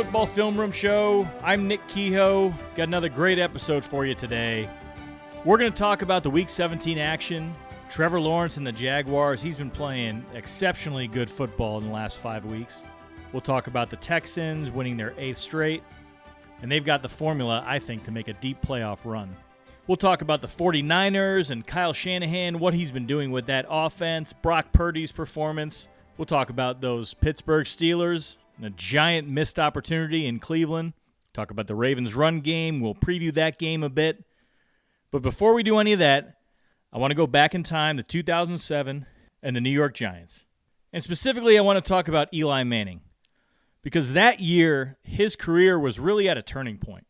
Football Film Room Show. I'm Nick Kehoe. Got another great episode for you today. We're going to talk about the Week 17 action. Trevor Lawrence and the Jaguars. He's been playing exceptionally good football in the last 5 weeks. We'll talk about the Texans winning their 8th straight. And they've got the formula, I think, to make a deep playoff run. We'll talk about the 49ers and Kyle Shanahan, what he's been doing with that offense, Brock Purdy's performance. We'll talk about those Pittsburgh Steelers and a giant missed opportunity in Cleveland. Talk about the Ravens' run game. We'll preview that game a bit. But before we do any of that, I want to go back in time to 2007 and the New York Giants. And specifically, I want to talk about Eli Manning. Because that year, his career was really at a turning point.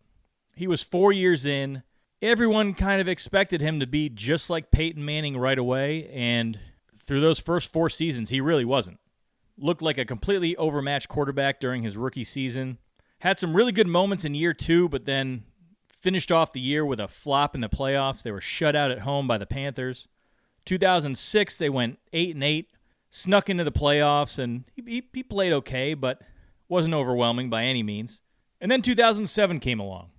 He was 4 years in. Everyone kind of expected him to be just like Peyton Manning right away, and through those first 4 seasons, he really wasn't. Looked like a completely overmatched quarterback during his rookie season. Had some really good moments in year 2, but then finished off the year with a flop in the playoffs. They were shut out at home by the Panthers. 2006, they went 8-8, snuck into the playoffs, and he played okay, but wasn't overwhelming by any means. And then 2007 came along,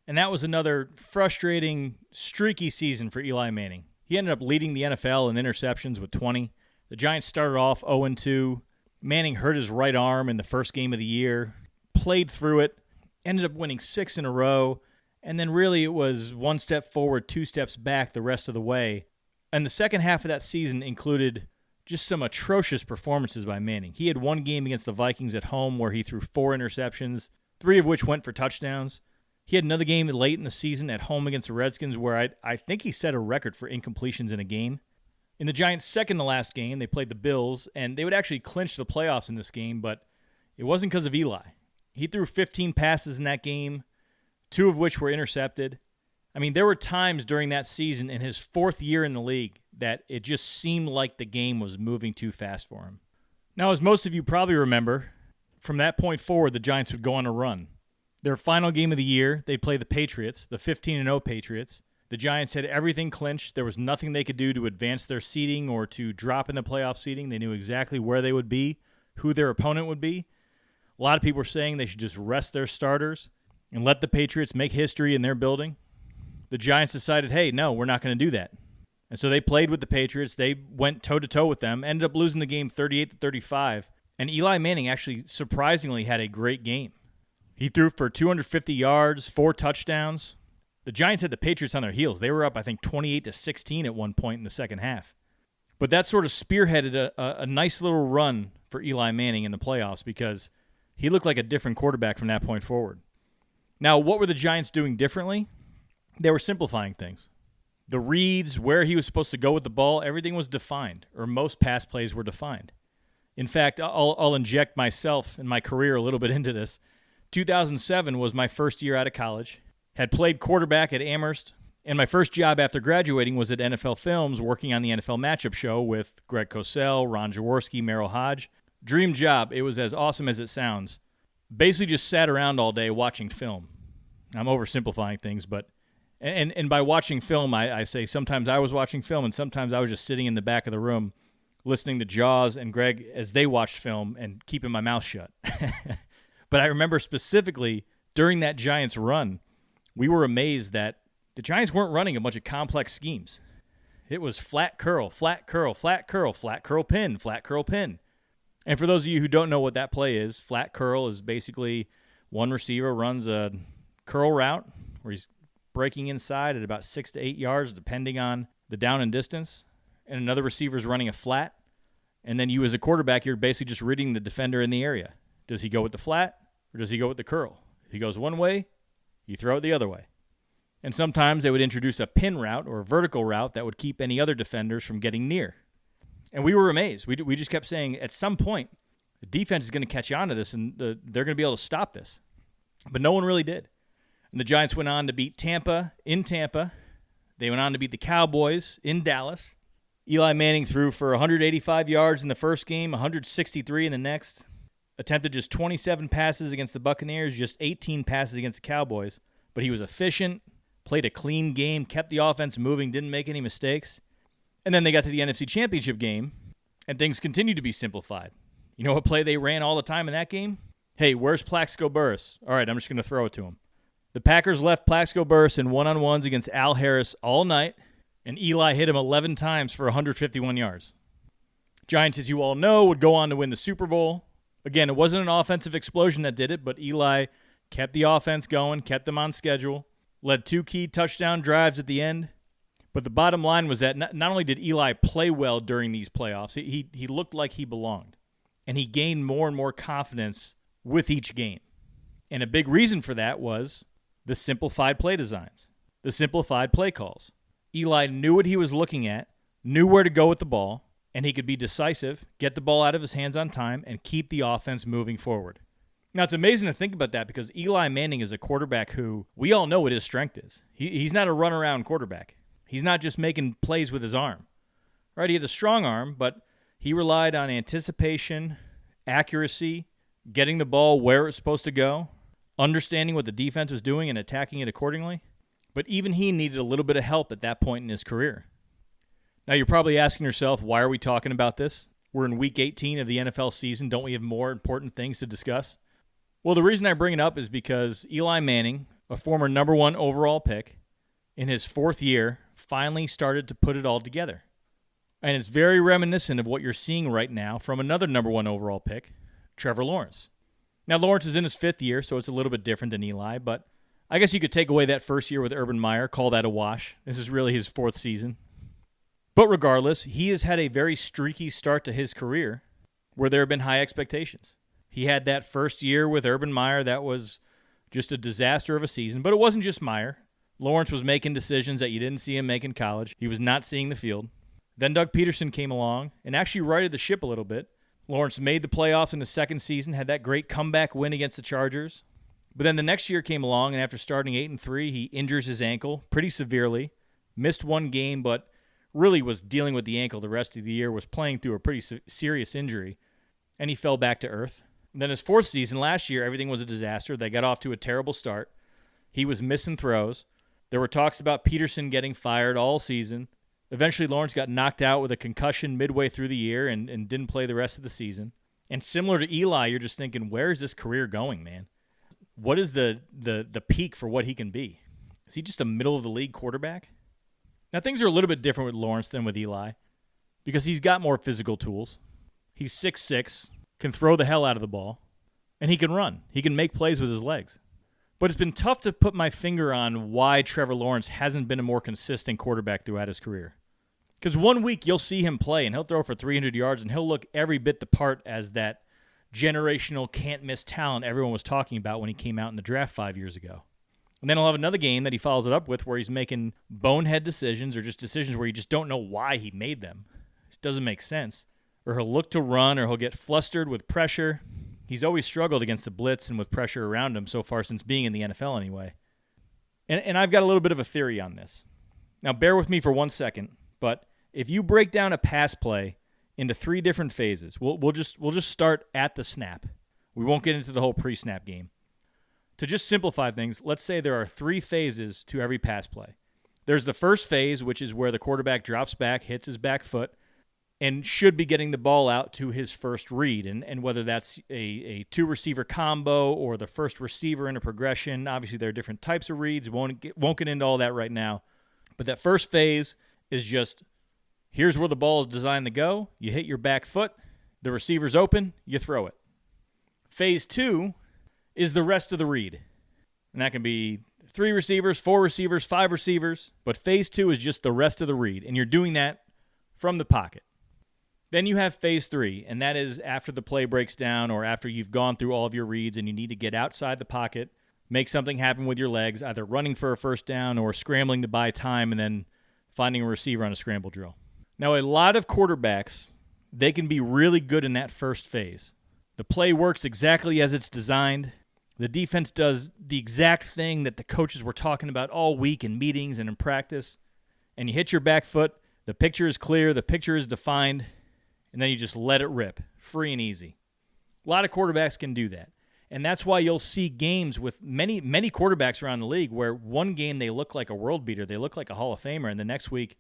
and that was another frustrating, streaky season for Eli Manning. He ended up leading the NFL in interceptions with 20. The Giants started off 0-2. Manning hurt his right arm in the first game of the year, played through it, ended up winning 6 in a row, and then really it was 1 step forward, 2 steps back the rest of the way. And the second half of that season included just some atrocious performances by Manning. He had 1 game against the Vikings at home where he threw 4 interceptions, 3 of which went for touchdowns. He had another game late in the season at home against the Redskins where I think he set a record for incompletions in a game. In the Giants' second to last game, they played the Bills, and they would actually clinch the playoffs in this game, but it wasn't because of Eli. He threw 15 passes in that game, 2 of which were intercepted. I mean, there were times during that season in his 4th year in the league that it just seemed like the game was moving too fast for him. Now, as most of you probably remember, from that point forward, the Giants would go on a run. Their final game of the year, they'd play the Patriots, the 15-0 Patriots. The Giants had everything clinched. There was nothing they could do to advance their seeding or to drop in the playoff seeding. They knew exactly where they would be, who their opponent would be. A lot of people were saying they should just rest their starters and let the Patriots make history in their building. The Giants decided, hey, no, we're not going to do that. And so they played with the Patriots. They went toe-to-toe with them, ended up losing the game 38-35. And Eli Manning actually surprisingly had a great game. He threw for 250 yards, 4 touchdowns. The Giants had the Patriots on their heels. They were up, I think, 28-16 at one point in the second half. But that sort of spearheaded a nice little run for Eli Manning in the playoffs because he looked like a different quarterback from that point forward. Now, what were the Giants doing differently? They were simplifying things. The reads, where he was supposed to go with the ball, everything was defined, or most pass plays were defined. In fact, I'll inject myself and my career a little bit into this. 2007 was my first year out of college. Had played quarterback at Amherst, and my first job after graduating was at NFL Films working on the NFL Matchup Show with Greg Cosell, Ron Jaworski, Merrill Hodge. Dream job. It was as awesome as it sounds. Basically just sat around all day watching film. I'm oversimplifying things, but and by watching film, I say sometimes I was watching film and sometimes I was just sitting in the back of the room listening to Jaws and Greg as they watched film and keeping my mouth shut. But I remember specifically during that Giants run, we were amazed that the Giants weren't running a bunch of complex schemes. It was flat curl, flat curl, flat curl, flat curl pin, flat curl pin. And for those of you who don't know what that play is, flat curl is basically one receiver runs a curl route where he's breaking inside at about 6 to 8 yards, depending on the down and distance, and another receiver's running a flat. And then you as a quarterback, you're basically just reading the defender in the area. Does he go with the flat or does he go with the curl? If he goes one way, you throw it the other way. And sometimes they would introduce a pin route or a vertical route that would keep any other defenders from getting near. And we were amazed. We just kept saying, at some point, the defense is going to catch on to this, and they're going to be able to stop this. But no one really did. And the Giants went on to beat Tampa in Tampa. They went on to beat the Cowboys in Dallas. Eli Manning threw for 185 yards in the first game, 163 in the next. Attempted just 27 passes against the Buccaneers, just 18 passes against the Cowboys. But he was efficient, played a clean game, kept the offense moving, didn't make any mistakes. And then they got to the NFC Championship game, and things continued to be simplified. You know what play they ran all the time in that game? Hey, where's Plaxico Burress? All right, I'm just going to throw it to him. The Packers left Plaxico Burress in one-on-ones against Al Harris all night, and Eli hit him 11 times for 151 yards. Giants, as you all know, would go on to win the Super Bowl. Again, it wasn't an offensive explosion that did it, but Eli kept the offense going, kept them on schedule, led 2 key touchdown drives at the end. But the bottom line was that not only did Eli play well during these playoffs, he looked like he belonged. And he gained more and more confidence with each game. And a big reason for that was the simplified play designs, the simplified play calls. Eli knew what he was looking at, knew where to go with the ball, and he could be decisive, get the ball out of his hands on time, and keep the offense moving forward. Now, it's amazing to think about that because Eli Manning is a quarterback who we all know what his strength is. He's not a run-around quarterback. He's not just making plays with his arm. Right? He had a strong arm, but he relied on anticipation, accuracy, getting the ball where it's supposed to go, understanding what the defense was doing and attacking it accordingly. But even he needed a little bit of help at that point in his career. Now, you're probably asking yourself, why are we talking about this? We're in Week 18 of the NFL season. Don't we have more important things to discuss? Well, the reason I bring it up is because Eli Manning, a former number 1 overall pick, in his 4th year, finally started to put it all together. And it's very reminiscent of what you're seeing right now from another number 1 overall pick, Trevor Lawrence. Now, Lawrence is in his 5th year, so it's a little bit different than Eli, but I guess you could take away that first year with Urban Meyer, call that a wash. This is really his 4th season. But regardless, he has had a very streaky start to his career where there have been high expectations. He had that first year with Urban Meyer that was just a disaster of a season, but it wasn't just Meyer. Lawrence was making decisions that you didn't see him make in college. He was not seeing the field. Then Doug Peterson came along and actually righted the ship a little bit. Lawrence made the playoffs in the second season, had that great comeback win against the Chargers. But then the next year came along, and after starting 8-3, he injures his ankle pretty severely, missed 1 game, but really was dealing with the ankle the rest of the year, was playing through a pretty serious injury, and he fell back to earth. And then his 4th season, last year, everything was a disaster. They got off to a terrible start. He was missing throws. There were talks about Peterson getting fired all season. Eventually, Lawrence got knocked out with a concussion midway through the year and didn't play the rest of the season. And similar to Eli, you're just thinking, where is this career going, man? What is the peak for what he can be? Is he just a middle-of-the-league quarterback? Now, things are a little bit different with Lawrence than with Eli because he's got more physical tools. He's 6'6", can throw the hell out of the ball, and he can run. He can make plays with his legs. But it's been tough to put my finger on why Trevor Lawrence hasn't been a more consistent quarterback throughout his career. Because 1 week you'll see him play, and he'll throw for 300 yards, and he'll look every bit the part as that generational can't-miss talent everyone was talking about when he came out in the draft 5 years ago. And then he'll have another game that he follows it up with where he's making bonehead decisions or just decisions where you just don't know why he made them. It doesn't make sense. Or he'll look to run, or he'll get flustered with pressure. He's always struggled against the blitz and with pressure around him so far since being in the NFL anyway. And I've got a little bit of a theory on this. Now, bear with me for 1 second, but if you break down a pass play into 3 different phases, we'll just start at the snap. We won't get into the whole pre-snap game. To just simplify things, let's say there are 3 phases to every pass play. There's the first phase, which is where the quarterback drops back, hits his back foot, and should be getting the ball out to his first read. And whether that's a 2-receiver combo or the first receiver in a progression, obviously there are different types of reads. Won't get into all that right now. But that first phase is just, here's where the ball is designed to go. You hit your back foot, the receiver's open, you throw it. Phase 2 is the rest of the read. And that can be 3 receivers, 4 receivers, 5 receivers. But phase 2 is just the rest of the read. And you're doing that from the pocket. Then you have phase 3, and that is after the play breaks down or after you've gone through all of your reads and you need to get outside the pocket, make something happen with your legs, either running for a first down or scrambling to buy time and then finding a receiver on a scramble drill. Now, a lot of quarterbacks, they can be really good in that first phase. The play works exactly as it's designed. The defense does the exact thing that the coaches were talking about all week in meetings and in practice. And you hit your back foot, the picture is clear, the picture is defined, and then you just let it rip, free and easy. A lot of quarterbacks can do that. And that's why you'll see games with many quarterbacks around the league where one game they look like a world beater, they look like a Hall of Famer, and the next week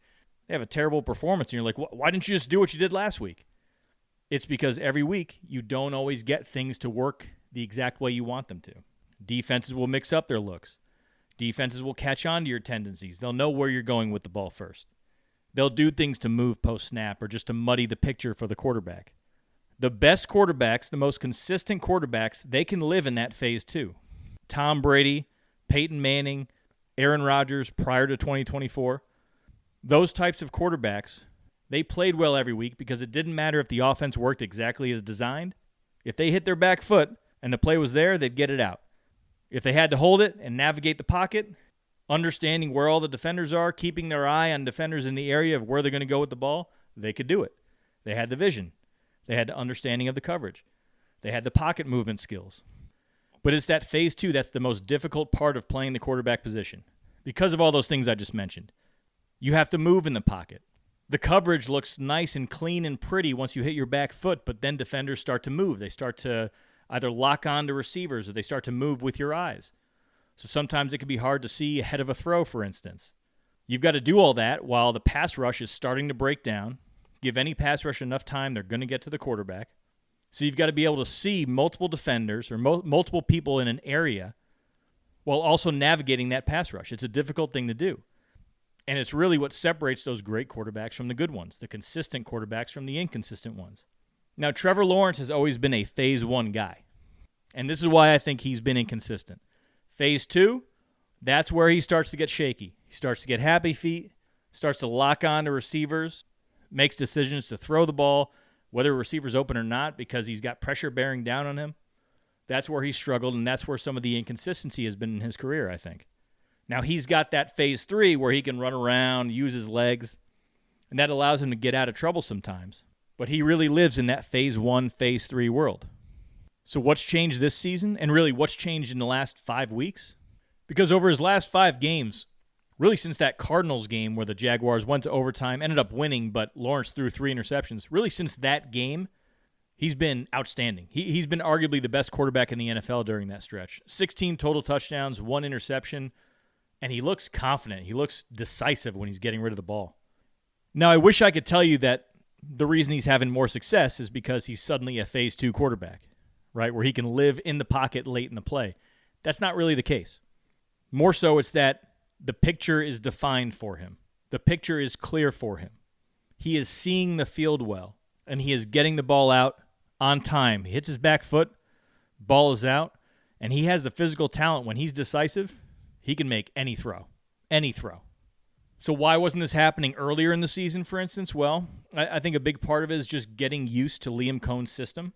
they have a terrible performance, and you're like, why didn't you just do what you did last week? It's because every week you don't always get things to work the exact way you want them to. Defenses will mix up their looks. Defenses will catch on to your tendencies. They'll know where you're going with the ball first. They'll do things to move post-snap or just to muddy the picture for the quarterback. The best quarterbacks, the most consistent quarterbacks, they can live in that phase too. Tom Brady, Peyton Manning, Aaron Rodgers prior to 2024, those types of quarterbacks, they played well every week because it didn't matter if the offense worked exactly as designed. If they hit their back foot and the play was there, they'd get it out. If they had to hold it and navigate the pocket, understanding where all the defenders are, keeping their eye on defenders in the area of where they're going to go with the ball, they could do it. They had the vision. They had the understanding of the coverage. They had the pocket movement skills. But it's that phase 2 that's the most difficult part of playing the quarterback position because of all those things I just mentioned. You have to move in the pocket. The coverage looks nice and clean and pretty once you hit your back foot, but then defenders start to move. They start to either lock on to receivers or they start to move with your eyes. So sometimes it can be hard to see ahead of a throw, for instance. You've got to do all that while the pass rush is starting to break down. Give any pass rush enough time, they're going to get to the quarterback. So you've got to be able to see multiple defenders or multiple people in an area while also navigating that pass rush. It's a difficult thing to do. And it's really what separates those great quarterbacks from the good ones, the consistent quarterbacks from the inconsistent ones. Now, Trevor Lawrence has always been a phase 1 guy. And this is why I think he's been inconsistent. Phase 2, that's where he starts to get shaky. He starts to get happy feet, starts to lock on to receivers, makes decisions to throw the ball, whether a receiver's open or not, because he's got pressure bearing down on him. That's where he struggled, and that's where some of the inconsistency has been in his career, I think. Now, he's got that phase 3 where he can run around, use his legs, and that allows him to get out of trouble sometimes. But he really lives in that phase 1, phase 3 world. So what's changed this season, and really what's changed in the last 5 weeks? Because over his last 5 games, really since that Cardinals game where the Jaguars went to overtime, ended up winning, but Lawrence threw 3 interceptions, really since that game, he's been outstanding. He's been arguably the best quarterback in the NFL during that stretch. 16 total touchdowns, 1 interception, and he looks confident. He looks decisive when he's getting rid of the ball. Now, I wish I could tell you that the reason he's having more success is because he's suddenly a phase 2 quarterback, right, where he can live in the pocket late in the play. That's not really the case. More so, it's that the picture is defined for him. The picture is clear for him. He is seeing the field well, and he is getting the ball out on time. He hits his back foot, ball is out, and he has the physical talent. When he's decisive, he can make any throw. Any throw. So why wasn't this happening earlier in the season, for instance? Well, I think a big part of it is just getting used to Liam Cohn's system,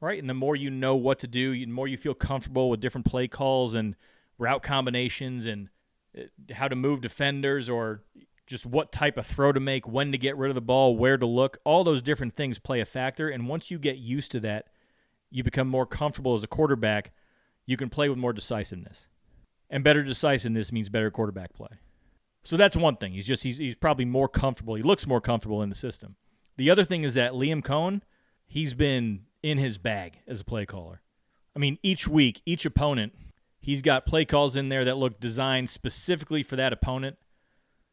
right? And the more you know what to do, the more you feel comfortable with different play calls and route combinations and how to move defenders or just what type of throw to make, when to get rid of the ball, where to look. All those different things play a factor, and once you get used to that, you become more comfortable as a quarterback. You can play with more decisiveness. And better decisiveness means better quarterback play. So that's one thing. He's probably more comfortable. He looks more comfortable in the system. The other thing is that Liam Cohn, he's been in his bag as a play caller. I mean, each week, each opponent, he's got play calls in there that look designed specifically for that opponent.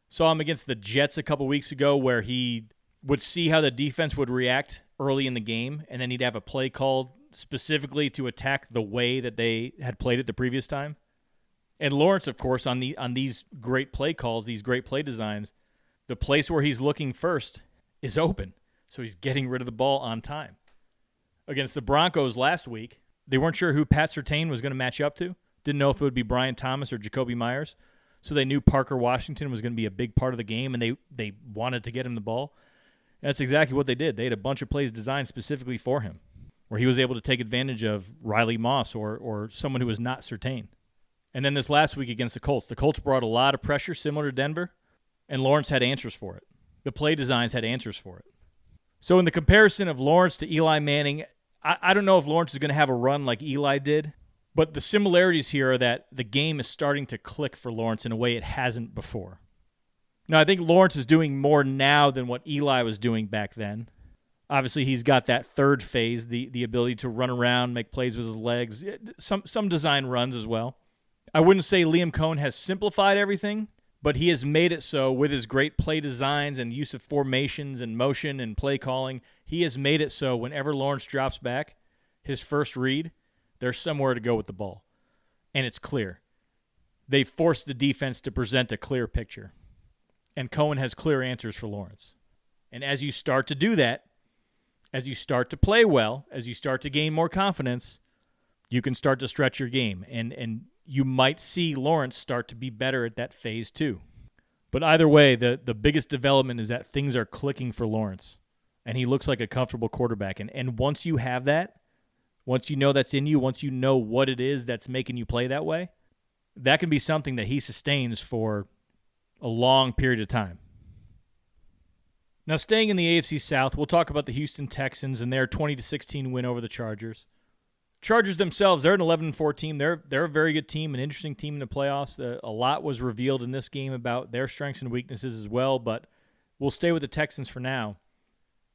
Saw him against the Jets a couple weeks ago where he would see how the defense would react early in the game, and then he'd have a play called specifically to attack the way that they had played it the previous time. And Lawrence, of course, on these great play calls, these great play designs, the place where he's looking first is open. So he's getting rid of the ball on time. Against the Broncos last week, they weren't sure who Pat Surtain was going to match up to. Didn't know if it would be Brian Thomas or Jacoby Myers. So they knew Parker Washington was going to be a big part of the game, and they wanted to get him the ball. And that's exactly what they did. They had a bunch of plays designed specifically for him, where he was able to take advantage of Riley Moss or someone who was not Surtain. And then this last week against the Colts brought a lot of pressure, similar to Denver, and Lawrence had answers for it. The play designs had answers for it. So in the comparison of Lawrence to Eli Manning, I don't know if Lawrence is going to have a run like Eli did, but the similarities here are that the game is starting to click for Lawrence in a way it hasn't before. Now, I think Lawrence is doing more now than what Eli was doing back then. Obviously, he's got that third phase, the ability to run around, make plays with his legs, some design runs as well. I wouldn't say Liam Cohn has simplified everything, but he has made it so with his great play designs and use of formations and motion and play calling. He has made it so whenever Lawrence drops back, his first read, There's somewhere to go with the ball. And it's clear. They forced the defense to present a clear picture. And Cohen has clear answers for Lawrence. And as you start to do that, as you start to play well, as you start to gain more confidence, you can start to stretch your game. And you might see Lawrence start to be better at that phase too. But either way, the biggest development is that things are clicking for Lawrence. And he looks like a comfortable quarterback. And once you have that, once you know that's in you, once you know what it is that's making you play that way, that can be something that he sustains for a long period of time. Now, staying in the AFC South, we'll talk about the Houston Texans and their 20-16 win over the Chargers. Chargers themselves, they're an 11-4 team. They're a very good team, an interesting team in the playoffs. A lot was revealed in this game about their strengths and weaknesses as well, but we'll stay with the Texans for now.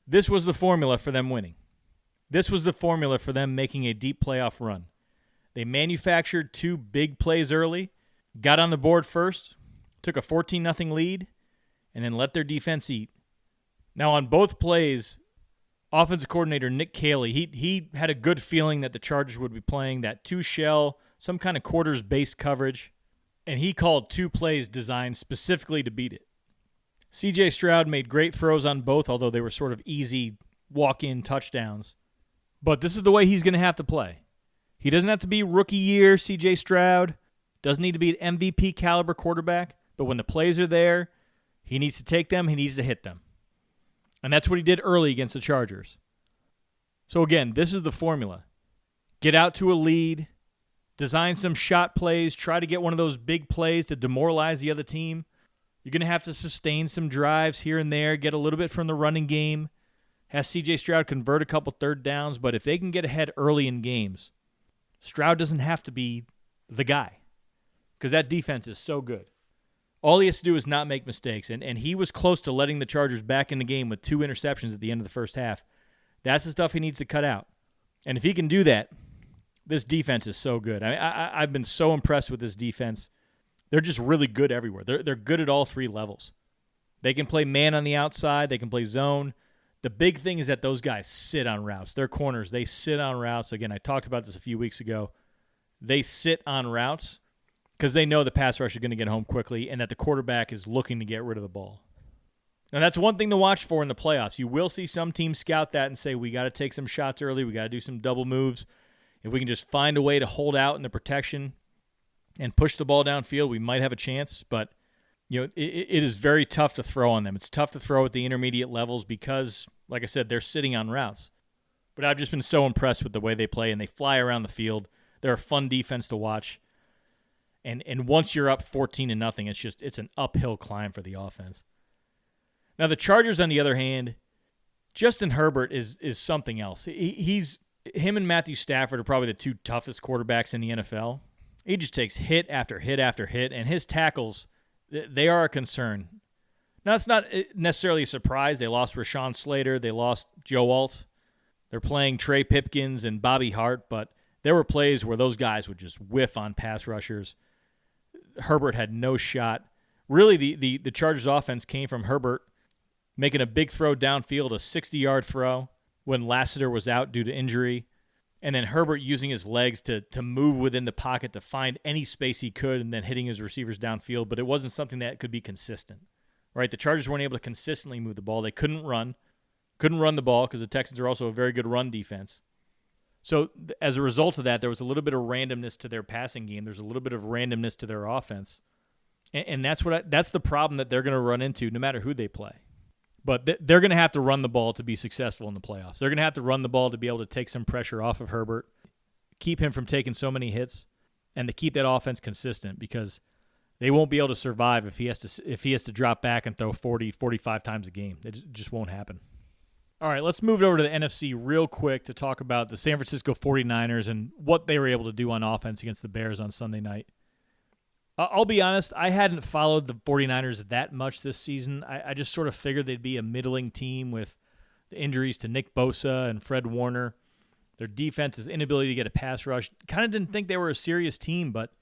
This was the formula for them winning. This was the formula for them making a deep playoff run. They manufactured 2 big plays early, got on the board first, took a 14-0 lead, and then let their defense eat. Now, on both plays, offensive coordinator Nick Caley, he had a good feeling that the Chargers would be playing that 2-shell, some kind of quarters-based coverage, and he called 2 plays designed specifically to beat it. C.J. Stroud made great throws on both, although they were sort of easy walk-in touchdowns. But this is the way he's going to have to play. He doesn't have to be rookie year C.J. Stroud, doesn't need to be an MVP caliber quarterback, but when the plays are there, he needs to take them, he needs to hit them. And that's what he did early against the Chargers. So again, this is the formula. Get out to a lead, design some shot plays, try to get one of those big plays to demoralize the other team. You're going to have to sustain some drives here and there, get a little bit from the running game, have C.J. Stroud convert a couple third downs, but if they can get ahead early in games, Stroud doesn't have to be the guy because that defense is so good. All he has to do is not make mistakes, and he was close to letting the Chargers back in the game with 2 interceptions at the end of the first half. That's the stuff he needs to cut out. And if he can do that, this defense is so good. I've been so impressed with this defense. They're just really good everywhere. They're good at all 3 levels. They can play man on the outside. They can play zone. The big thing is that those guys sit on routes. Their corners, they sit on routes. Again, I talked about this a few weeks ago. They sit on routes because they know the pass rush is going to get home quickly and that the quarterback is looking to get rid of the ball. Now, that's one thing to watch for in the playoffs. You will see some teams scout that and say, we got to take some shots early. We got to do some double moves. If we can just find a way to hold out in the protection and push the ball downfield, we might have a chance. But it is very tough to throw on them. It's tough to throw at the intermediate levels because, like I said, they're sitting on routes. But I've just been so impressed with the way they play, and they fly around the field. They're a fun defense to watch. And once you're up 14-0, it's an uphill climb for the offense. Now, the Chargers, on the other hand, Justin Herbert is something else. Him and Matthew Stafford are probably the 2 toughest quarterbacks in the NFL. He just takes hit after hit after hit, and his tackles, they are a concern. Now, it's not necessarily a surprise. They lost Rashawn Slater. They lost Joe Alt. They're playing Trey Pipkins and Bobby Hart, but there were plays where those guys would just whiff on pass rushers. Herbert had no shot. Really, the Chargers offense came from Herbert making a big throw downfield, a 60-yard throw when Lassiter was out due to injury, and then Herbert using his legs to move within the pocket to find any space he could and then hitting his receivers downfield, but it wasn't something that could be consistent. Right? The Chargers weren't able to consistently move the ball. They couldn't run the ball because the Texans are also a very good run defense. So as a result of that, there was a little bit of randomness to their passing game. There's a little bit of randomness to their offense. And that's the problem that they're going to run into no matter who they play. But they're going to have to run the ball to be successful in the playoffs. They're going to have to run the ball to be able to take some pressure off of Herbert, keep him from taking so many hits, and to keep that offense consistent because they won't be able to survive if he has to drop back and throw 40, 45 times a game. It just won't happen. All right, let's move it over to the NFC real quick to talk about the San Francisco 49ers and what they were able to do on offense against the Bears on Sunday night. I'll be honest, I hadn't followed the 49ers that much this season. I just sort of figured they'd be a middling team with the injuries to Nick Bosa and Fred Warner. Their defense's inability to get a pass rush. Kind of didn't think they were a serious team, but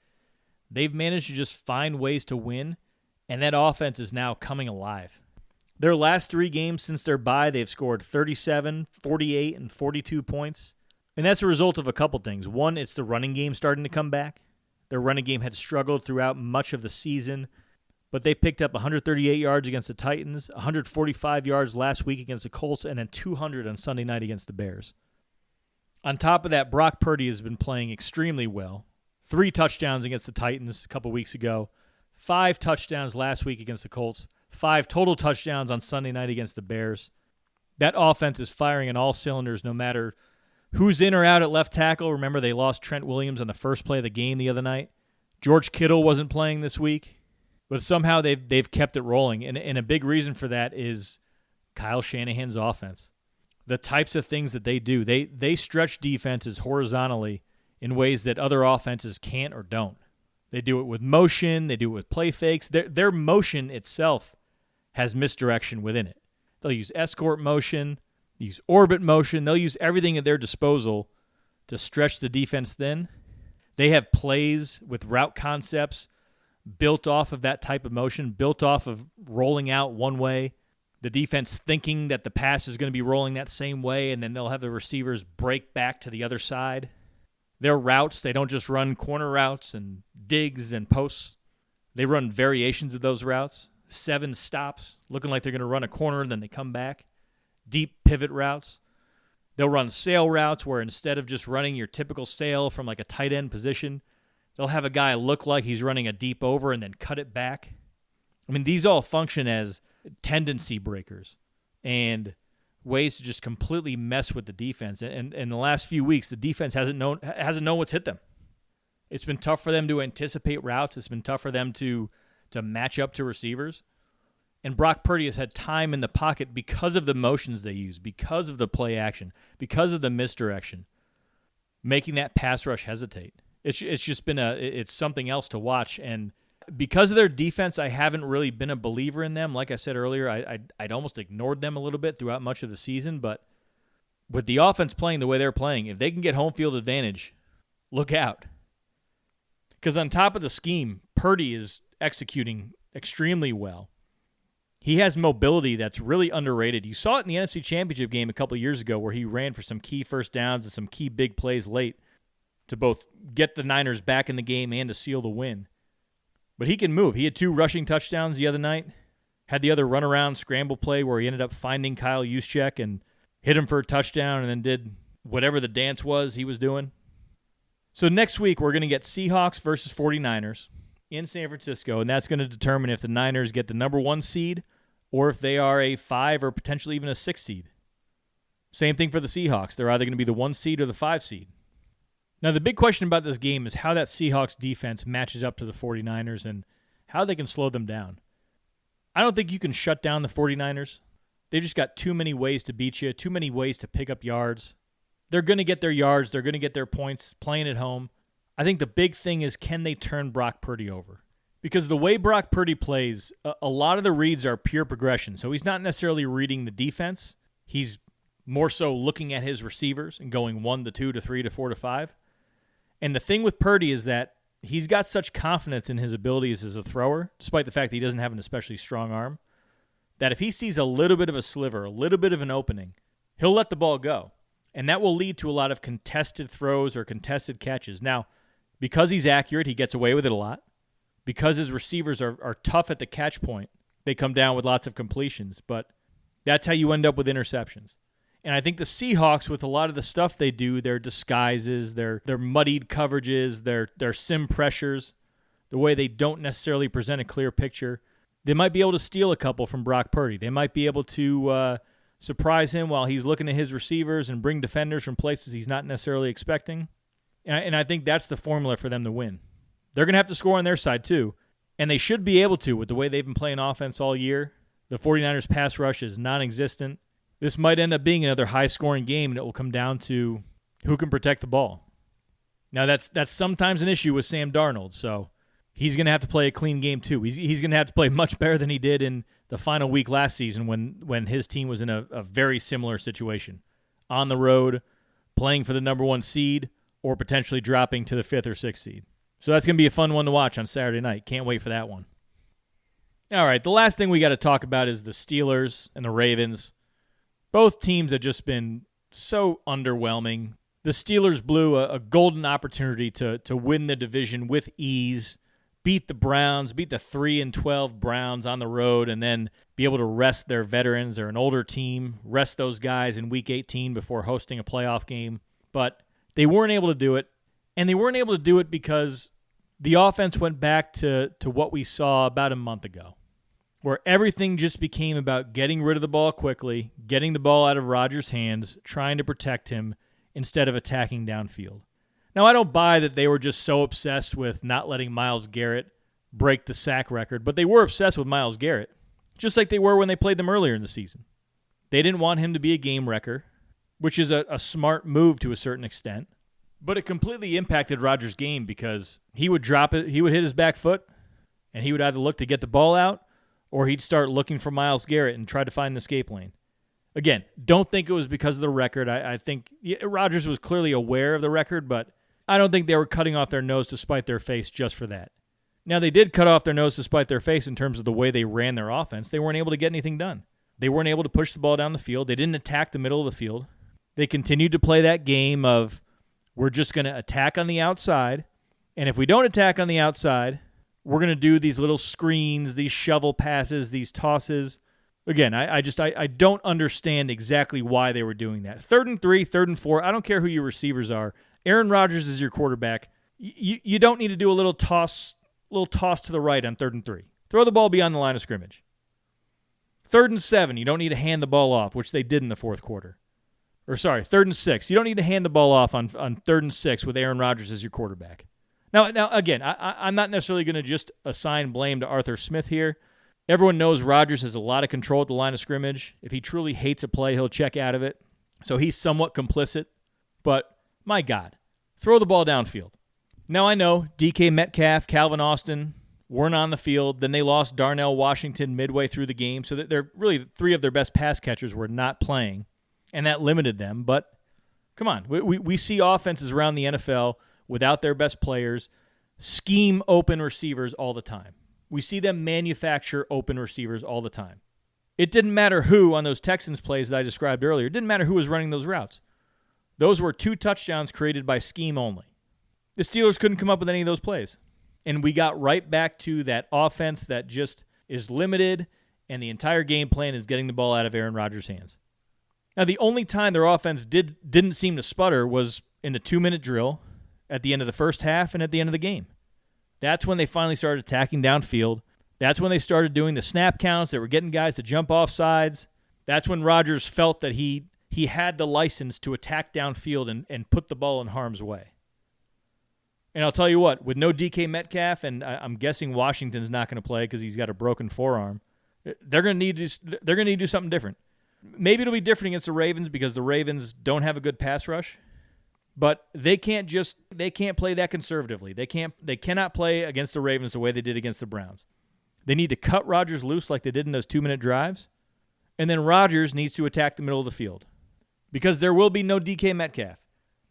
they've managed to just find ways to win, and that offense is now coming alive. Their last 3 games since their bye, they've scored 37, 48, and 42 points. And that's a result of a couple things. One, it's the running game starting to come back. Their running game had struggled throughout much of the season, but they picked up 138 yards against the Titans, 145 yards last week against the Colts, and then 200 on Sunday night against the Bears. On top of that, Brock Purdy has been playing extremely well. 3 touchdowns against the Titans a couple weeks ago, 5 touchdowns last week against the Colts, 5 total touchdowns on Sunday night against the Bears. That offense is firing on all cylinders no matter who's in or out at left tackle. Remember, they lost Trent Williams on the first play of the game the other night. George Kittle wasn't playing this week, but somehow they've kept it rolling. And a big reason for that is Kyle Shanahan's offense. The types of things that they do. They stretch defenses horizontally in ways that other offenses can't or don't. They do it with motion. They do it with play fakes. Their motion itself has misdirection within it. They'll use escort motion, use orbit motion. They'll use everything at their disposal to stretch the defense thin. They have plays with route concepts built off of that type of motion, built off of rolling out one way, the defense thinking that the pass is going to be rolling that same way, and then they'll have the receivers break back to the other side. Their routes, they don't just run corner routes and digs and posts. They run variations of those routes, 7 stops, looking like they're going to run a corner, and then they come back. Deep pivot routes. They'll run sail routes where instead of just running your typical sail from like a tight end position, they'll have a guy look like he's running a deep over and then cut it back. I mean, these all function as tendency breakers and ways to just completely mess with the defense. And in the last few weeks, the defense hasn't known what's hit them. It's been tough for them to anticipate routes. It's been tough for them to match up to receivers. And Brock Purdy has had time in the pocket because of the motions they use, because of the play action, because of the misdirection, making that pass rush hesitate. It's just been it's something else to watch. And because of their defense, I haven't really been a believer in them. Like I said earlier, I'd almost ignored them a little bit throughout much of the season. But with the offense playing the way they're playing, if they can get home field advantage, look out. Because on top of the scheme, Purdy is executing extremely well. He has mobility that's really underrated. You saw it in the NFC Championship game a couple of years ago where he ran for some key first downs and some key big plays late to both get the Niners back in the game and to seal the win. But he can move. He had 2 rushing touchdowns the other night. Had the other runaround scramble play where he ended up finding Kyle Juszczyk and hit him for a touchdown and then did whatever the dance was he was doing. So next week we're going to get Seahawks versus 49ers in San Francisco, and that's going to determine if the Niners get the number 1 seed or if they are a 5 or potentially even a 6 seed. Same thing for the Seahawks. They're either going to be the 1 seed or the 5 seed. Now, the big question about this game is how that Seahawks defense matches up to the 49ers and how they can slow them down. I don't think you can shut down the 49ers. They've just got too many ways to beat you, too many ways to pick up yards. They're going to get their yards. They're going to get their points playing at home. I think the big thing is, can they turn Brock Purdy over? Because the way Brock Purdy plays, a lot of the reads are pure progression. So he's not necessarily reading the defense. He's more so looking at his receivers and going 1 to 2 to 3 to 4 to 5. And the thing with Purdy is that he's got such confidence in his abilities as a thrower, despite the fact that he doesn't have an especially strong arm, that if he sees a little bit of a sliver, a little bit of an opening, he'll let the ball go. And that will lead to a lot of contested throws or contested catches. Now, because he's accurate, he gets away with it a lot. Because his receivers are tough at the catch point, they come down with lots of completions. But that's how you end up with interceptions. And I think the Seahawks, with a lot of the stuff they do, their disguises, their muddied coverages, their sim pressures, the way they don't necessarily present a clear picture, they might be able to steal a couple from Brock Purdy. They might be able to surprise him while he's looking at his receivers and bring defenders from places he's not necessarily expecting. And I think that's the formula for them to win. They're going to have to score on their side too, and they should be able to with the way they've been playing offense all year. The 49ers pass rush is non-existent. This might end up being another high-scoring game, and it will come down to who can protect the ball. Now, that's sometimes an issue with Sam Darnold, so he's going to have to play a clean game too. He's going to have to play much better than he did in the final week last season when his team was in a very similar situation. On the road, playing for the number 1 seed, or potentially dropping to the 5th or 6th seed. So that's going to be a fun one to watch on Saturday night. Can't wait for that one. All right, the last thing we got to talk about is the Steelers and the Ravens. Both teams have just been so underwhelming. The Steelers blew a golden opportunity to win the division with ease, beat the Browns, beat the 3-12 Browns on the road, and then be able to rest their veterans. They're an older team. Rest those guys in Week 18 before hosting a playoff game. But they weren't able to do it, and they weren't able to do it because the offense went back to what we saw about a month ago, where everything just became about getting rid of the ball quickly, getting the ball out of Rodgers' hands, trying to protect him instead of attacking downfield. Now, I don't buy that they were just so obsessed with not letting Myles Garrett break the sack record, but they were obsessed with Myles Garrett, just like they were when they played them earlier in the season. They didn't want him to be a game wrecker, which is a smart move to a certain extent, but it completely impacted Rodgers' game because he would drop it, he would hit his back foot, and he would either look to get the ball out or he'd start looking for Myles Garrett and try to find an escape lane. Again, don't think it was because of the record. I think Rodgers was clearly aware of the record, but I don't think they were cutting off their nose to spite their face just for that. Now, they did cut off their nose to spite their face in terms of the way they ran their offense. They weren't able to get anything done. They weren't able to push the ball down the field. They didn't attack the middle of the field. They continued to play that game of we're just going to attack on the outside, and if we don't attack on the outside, we're going to do these little screens, these shovel passes, these tosses. Again, I don't understand exactly why they were doing that. 3rd and 3, 3rd and 4, I don't care who your receivers are. Aaron Rodgers is your quarterback. You don't need to do a little toss to the right on 3rd and 3. Throw the ball beyond the line of scrimmage. 3rd and 7, you don't need to hand the ball off, which they did in the fourth quarter. 3rd and 6, you don't need to hand the ball off on 3rd and 6 with Aaron Rodgers as your quarterback. Now again, I'm not necessarily going to just assign blame to Arthur Smith here. Everyone knows Rodgers has a lot of control at the line of scrimmage. If he truly hates a play, he'll check out of it. So he's somewhat complicit. But, my God, throw the ball downfield. Now I know DK Metcalf, Calvin Austin weren't on the field. Then they lost Darnell Washington midway through the game. So they're really 3 of their best pass catchers were not playing. And that limited them. But, come on, we see offenses around the NFL without their best players scheme open receivers all the time. We see them manufacture open receivers all the time. It didn't matter who on those Texans plays that I described earlier. It didn't matter who was running those routes. Those were 2 touchdowns created by scheme only. The Steelers couldn't come up with any of those plays. And we got right back to that offense that just is limited, and the entire game plan is getting the ball out of Aaron Rodgers' hands. Now, the only time their offense didn't seem to sputter was in the 2-minute drill at the end of the first half and at the end of the game. That's when they finally started attacking downfield. That's when they started doing the snap counts. They were getting guys to jump off sides. That's when Rodgers felt that he had the license to attack downfield and put the ball in harm's way. And I'll tell you what, with no DK Metcalf, and I'm guessing Washington's not going to play because he's got a broken forearm, they're going to need to do something different. Maybe it'll be different against the Ravens because the Ravens don't have a good pass rush. But they can't play that conservatively. They cannot play against the Ravens the way they did against the Browns. They need to cut Rodgers loose like they did in those 2-minute drives, and then Rodgers needs to attack the middle of the field because there will be no DK Metcalf.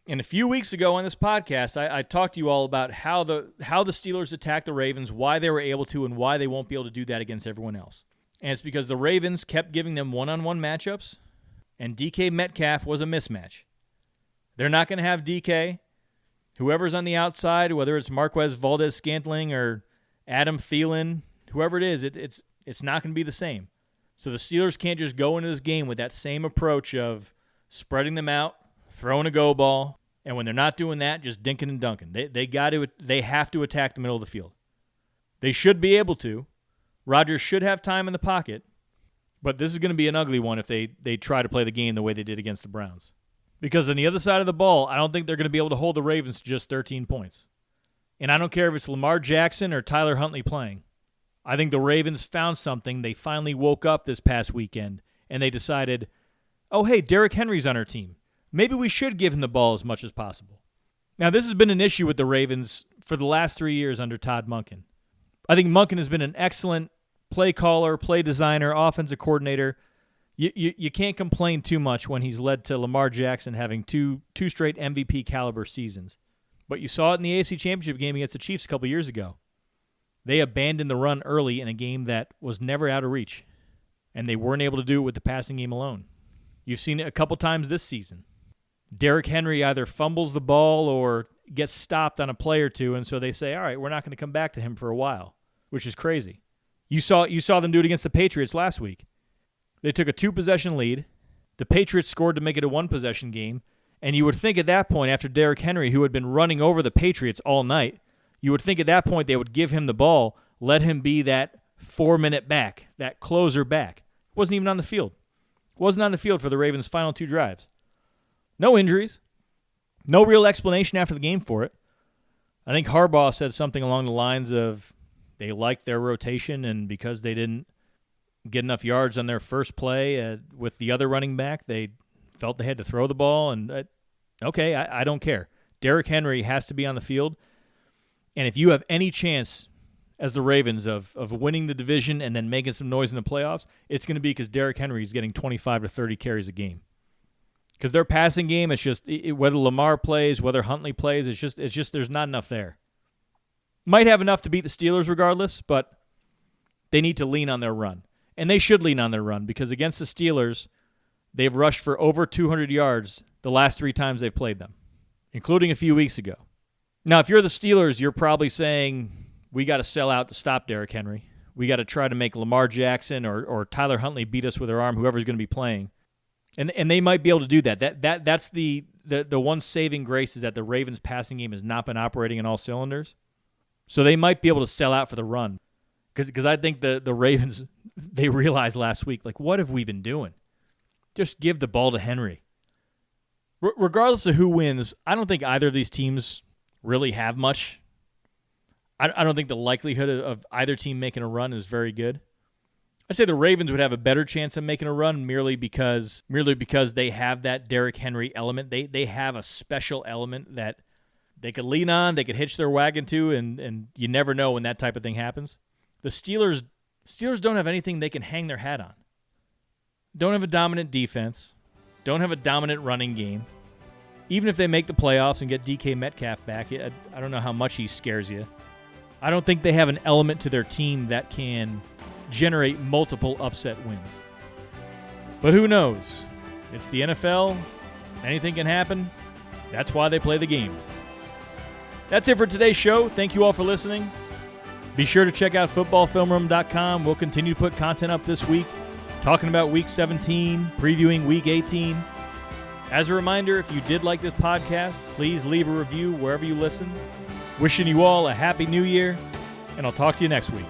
And a few weeks ago on this podcast, I talked to you all about how the Steelers attacked the Ravens, why they were able to, and why they won't be able to do that against everyone else. And it's because the Ravens kept giving them one-on-one matchups, and DK Metcalf was a mismatch. They're not going to have DK. Whoever's on the outside, whether it's Marquez Valdes-Scantling or Adam Thielen, whoever it is, it's not going to be the same. So the Steelers can't just go into this game with that same approach of spreading them out, throwing a go ball, and when they're not doing that, just dinking and dunking. They have to attack the middle of the field. They should be able to. Rodgers should have time in the pocket, but this is going to be an ugly one if they try to play the game the way they did against the Browns. Because on the other side of the ball, I don't think they're going to be able to hold the Ravens to just 13 points. And I don't care if it's Lamar Jackson or Tyler Huntley playing. I think the Ravens found something. They finally woke up this past weekend, and they decided, oh, hey, Derrick Henry's on our team. Maybe we should give him the ball as much as possible. Now, this has been an issue with the Ravens for the last 3 years under Todd Monken. I think Monken has been an excellent play caller, play designer, offensive coordinator. You can't complain too much when he's led to Lamar Jackson having two straight MVP caliber seasons. But you saw it in the AFC Championship game against the Chiefs a couple years ago. They abandoned the run early in a game that was never out of reach, and they weren't able to do it with the passing game alone. You've seen it a couple times this season. Derrick Henry either fumbles the ball or gets stopped on a play or two, and so they say, all right, we're not going to come back to him for a while, which is crazy. You saw them do it against the Patriots last week. They took a 2-possession lead. The Patriots scored to make it a 1-possession game, and you would think at that point, after Derrick Henry, who had been running over the Patriots all night, you would think at that point they would give him the ball, let him be that 4-minute back, that closer back. Wasn't even on the field. Wasn't on the field for the Ravens' final 2 drives. No injuries. No real explanation after the game for it. I think Harbaugh said something along the lines of they liked their rotation, and because they didn't get enough yards on their first play with the other running back, they felt they had to throw the ball. And okay, I don't care. Derrick Henry has to be on the field. And if you have any chance as the Ravens of winning the division and then making some noise in the playoffs, it's going to be because Derrick Henry is getting 25 to 30 carries a game. Because their passing game, it's just whether Lamar plays, whether Huntley plays, it's just there's not enough there. Might have enough to beat the Steelers regardless, but they need to lean on their run. And they should lean on their run because against the Steelers, they've rushed for over 200 yards the last 3 times they've played them, including a few weeks ago. Now, if you're the Steelers, you're probably saying, we got to sell out to stop Derrick Henry. We got to try to make Lamar Jackson or Tyler Huntley beat us with their arm, whoever's going to be playing. And they might be able to do that. That's the one saving grace is that the Ravens' passing game has not been operating in all cylinders. So they might be able to sell out for the run. Because I think the Ravens, they realized last week, like, what have we been doing? Just give the ball to Henry. Regardless of who wins, I don't think either of these teams really have much. I don't think the likelihood of either team making a run is very good. I'd say the Ravens would have a better chance of making a run merely because they have that Derrick Henry element. They have a special element that they could lean on, they could hitch their wagon to, and you never know when that type of thing happens. The Steelers don't have anything they can hang their hat on. Don't have a dominant defense. Don't have a dominant running game. Even if they make the playoffs and get DK Metcalf back, I don't know how much he scares you. I don't think they have an element to their team that can generate multiple upset wins. But who knows? It's the NFL. Anything can happen. That's why they play the game. That's it for today's show. Thank you all for listening. Be sure to check out footballfilmroom.com. We'll continue to put content up this week, talking about Week 17, previewing Week 18. As a reminder, if you did like this podcast, please leave a review wherever you listen. Wishing you all a Happy New Year, and I'll talk to you next week.